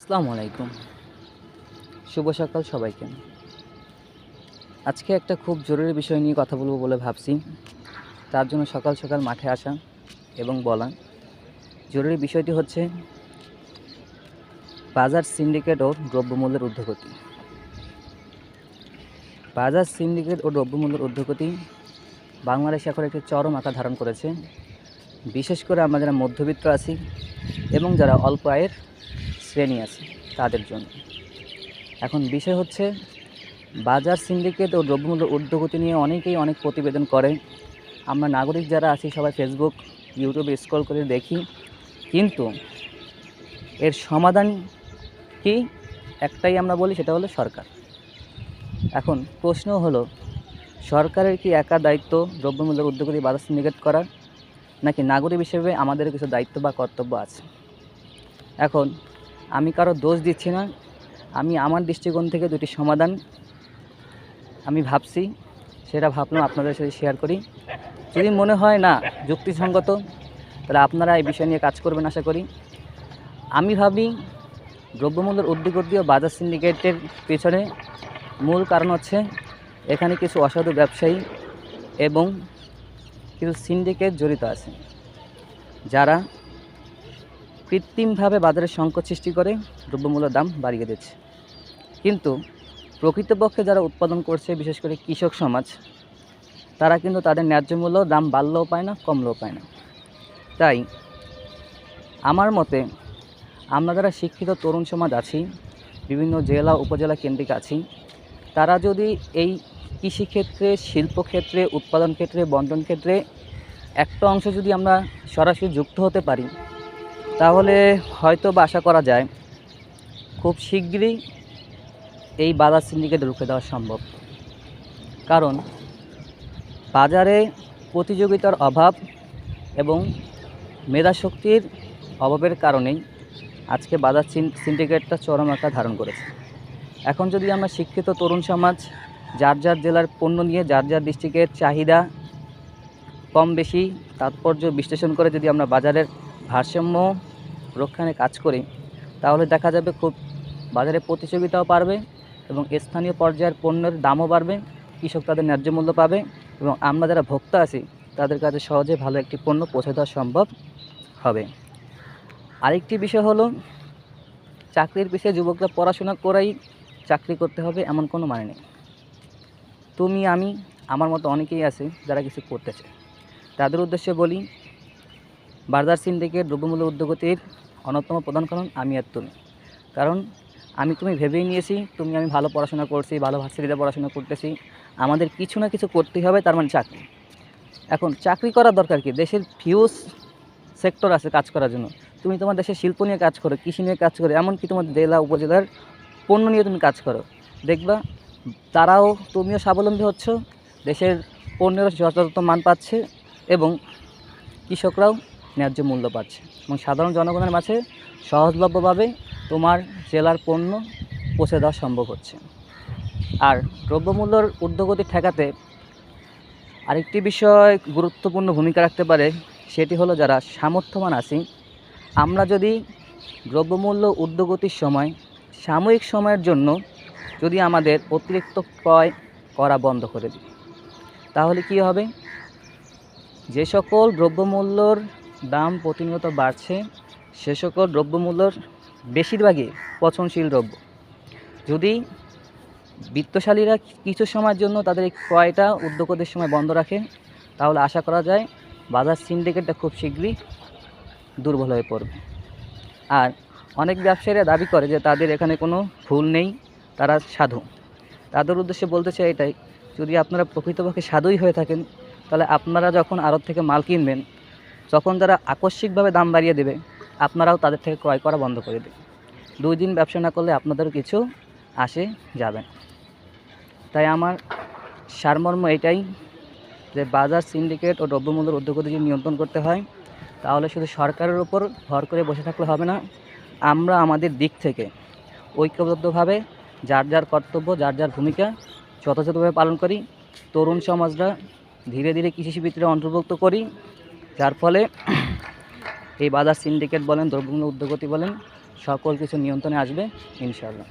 আসসালামু আলাইকুম। শুভ সকাল সবাইকে। আজকে একটা খুব জরুরি বিষয় নিয়ে কথা বলবো বলে ভাবছি। তার জন্য সকাল সকাল মাঠে আসা এবং বলা। জরুরি বিষয়টি হচ্ছে বাজার সিন্ডিকেট ও দ্রব্যমূল্যের ঊর্ধ্বগতি। বাজার সিন্ডিকেট ও দ্রব্যমূল্যের ঊর্ধ্বগতি বাংলাদেশে এখন একটি চরম আকার ধারণ করেছে। বিশেষ করে আমরা যারা মধ্যবিত্ত আছি এবং যারা অল্প আয়ের শ্রেণী আছে তাদের জন্য। এখন বিষয় হচ্ছে বাজার সিন্ডিকেট ও দ্রব্যমূল্যের ঊর্ধ্বগতি নিয়ে অনেকেই অনেক প্রতিবেদন করে। আমরা নাগরিক যারা আছি সবাই ফেসবুক, ইউটিউবে স্ক্রল করে দেখি, কিন্তু এর সমাধান কি? একটাই আমরা বলি, সেটা হলো সরকার। এখন প্রশ্ন হলো, সরকারের কি একা দায়িত্ব দ্রব্যমূল্যের ঊর্ধ্বগতি বাজার সিন্ডিকেট করার, নাকি নাগরিক হিসেবে আমাদের কিছু দায়িত্ব বা কর্তব্য আছে? এখন আমি কারো দোষ দিচ্ছি না, আমি আমার দৃষ্টিকোণ থেকে দুটি সমাধান আমি ভাবছি, সেটা ভাবলাম আপনাদের সাথে শেয়ার করি। যদি মনে হয় না যুক্তিসঙ্গত, তাহলে আপনারা এই বিষয় নিয়ে কাজ করবেন আশা করি। আমি ভাবি দ্রব্যমূল্যের ঊর্ধ্বগতি ও বাজার সিন্ডিকেটের পেছনে মূল কারণ হচ্ছে এখানে কিছু অসাধু ব্যবসায়ী এবং কিছু সিন্ডিকেট জড়িত আছে, যারা কৃত্রিমভাবে বাজারে সংকট সৃষ্টি করে দ্রব্যমূল্যের দাম বাড়িয়ে দিচ্ছে। কিন্তু প্রকৃতপক্ষে যারা উৎপাদন করছে, বিশেষ করে কৃষক সমাজ, তারা কিন্তু তাদের ন্যায্য মূল্য দাম বাড়লেও পায় না, কমলেও পায় না। তাই আমার মতে আমরা যারা শিক্ষিত তরুণ সমাজ আছি, বিভিন্ন জেলা উপজেলা কেন্দ্রিক আছি, তারা যদি এই কৃষিক্ষেত্রে, শিল্পক্ষেত্রে, উৎপাদন ক্ষেত্রে, বন্টন ক্ষেত্রে একটা অংশ যদি আমরা সরাসরি যুক্ত হতে পারি, তাহলে হয়তো বা আশা করা যায় খুব শীঘ্রই এই বাজার সিন্ডিকেট রুখে দেওয়া সম্ভব। কারণ বাজারে প্রতিযোগিতার অভাব এবং মেধাশক্তির অভাবের কারণেই আজকে বাজার সিন্ডিকেটটা চরম আকার ধারণ করেছে। এখন যদি আমরা শিক্ষিত তরুণ সমাজ যার যার জেলার পণ্য নিয়ে যার যার ডিস্ট্রিক্টের চাহিদা কম বেশি তাৎপর্য বিশ্লেষণ করে যদি আমরা বাজারের ভারসাম্য রক্ষণে কাজ করি, তাহলে দেখা যাবে খুব বাজারে প্রতিযোগিতাও বাড়বে এবং স্থানীয় পর্যায়ের পণ্যের দামও বাড়বে, কৃষক তাদের ন্যায্য মূল্য পাবে এবং আমরা যারা ভোক্তা আছি তাদের কাছে সহজে ভালো একটি পণ্য পৌঁছে দেওয়া সম্ভব হবে। আরেকটি বিষয় হলো, চাকরির পিছিয়ে যুবকরা পড়াশোনা করেই চাকরি করতে হবে এমন কোনো মানে নেই। তুমি, আমি, আমার মতো অনেকেই আছে যারা কিছু করতেছে। তাদের উদ্দেশ্যে বলি, বাজার সিন্ডিকেট দ্রব্যমূল্য ঊর্ধ্বগতির অন্যতম প্রধান কারণ আমি আর তুমি। কারণ আমি তুমি ভেবেই নিয়েছি তুমি আমি ভালো পড়াশোনা করছি, ভালো ভার্সিটিতে পড়াশোনা করতেছি, আমাদের কিছু না কিছু করতেই হবে, তার মানে চাকরি। এখন চাকরি করার দরকার কি? দেশের ফিউজ সেক্টর আছে কাজ করার জন্য। তুমি তোমার দেশের শিল্প নিয়ে কাজ করো, কৃষি নিয়ে কাজ করো, এমনকি তোমার জেলা উপজেলার পণ্য নিয়ে তুমি কাজ করো, দেখবা তারাও, তুমিও স্বাবলম্বী হচ্ছ, দেশের পণ্যেরও যথাযথ মান পাচ্ছে এবং কৃষকরাও ন্যায্য মূল্য পাচ্ছে এবং সাধারণ জনগণের মাঝে সহজলভ্যভাবে তোমার জেলার পণ্য পৌঁছে দেওয়া সম্ভব হচ্ছে। আর দ্রব্যমূল্যর ঊর্ধ্বগতি ঠেকাতে আরেকটি বিষয় গুরুত্বপূর্ণ ভূমিকা রাখতে পারে, সেটি হলো যারা সামর্থ্যবান আছি, আমরা যদি দ্রব্যমূল্য ঊর্ধ্বগতির সময় সাময়িক সময়ের জন্য যদি আমাদের অতিরিক্ত ক্রয় করা বন্ধ করে দিই, তাহলে কী হবে? যে সকল দ্রব্যমূল্যর দাম প্রতিনিয়ত বাড়ছে, সে সকল দ্রব্যমূল্যর বেশিরভাগই পচনশীল দ্রব্য। যদি বিত্তশালীরা কিছু সময়ের জন্য তাদের এই ক্রয়টা ঊর্ধ্বগতির সময় বন্ধ রাখে, তাহলে আশা করা যায় বাজার সিন্ডিকেটটা খুব শীঘ্রই দুর্বল হয়ে পড়বে। আর অনেক ব্যবসায়ীরা দাবি করে যে তাদের এখানে কোনো ভুল নেই, তারা সাধু। তাদের উদ্দেশ্যে বলতে চাই এটাই, যদি আপনারা প্রকৃতপক্ষে সাধুই হয়ে থাকেন, তাহলে আপনারা যখন আড়ত থেকে মাল কিনবেন, তখন তারা আকস্মিকভাবে দাম বাড়িয়ে দেবে, আপনারাও তাদের থেকে ক্রয় করা বন্ধ করে দেবে। 2 দিন ব্যবসা না করলে আপনাদেরও কিছু আসে যাবে। তাই আমার সারমর্ম এটাই যে বাজার সিন্ডিকেট ও দ্রব্যমূল্যের ঊর্ধ্বগতি যদি নিয়ন্ত্রণ করতে হয়, তাহলে শুধু সরকারের উপর ভর করে বসে থাকলে হবে না। আমরা আমাদের দিক থেকে ঐক্যবদ্ধভাবে যার যার কর্তব্য, যার যার ভূমিকা যথাযথভাবে পালন করি, তরুণ সমাজরা ধীরে ধীরে কৃষি শিল্পে অন্তর্ভুক্ত করি, যার ফলে এই বাজার সিন্ডিকেট বলেন, দ্রব্যমূল্য ঊর্ধ্বগতি বলেন, সকল কিছু নিয়ন্ত্রণে আসবে ইনশাআল্লাহ।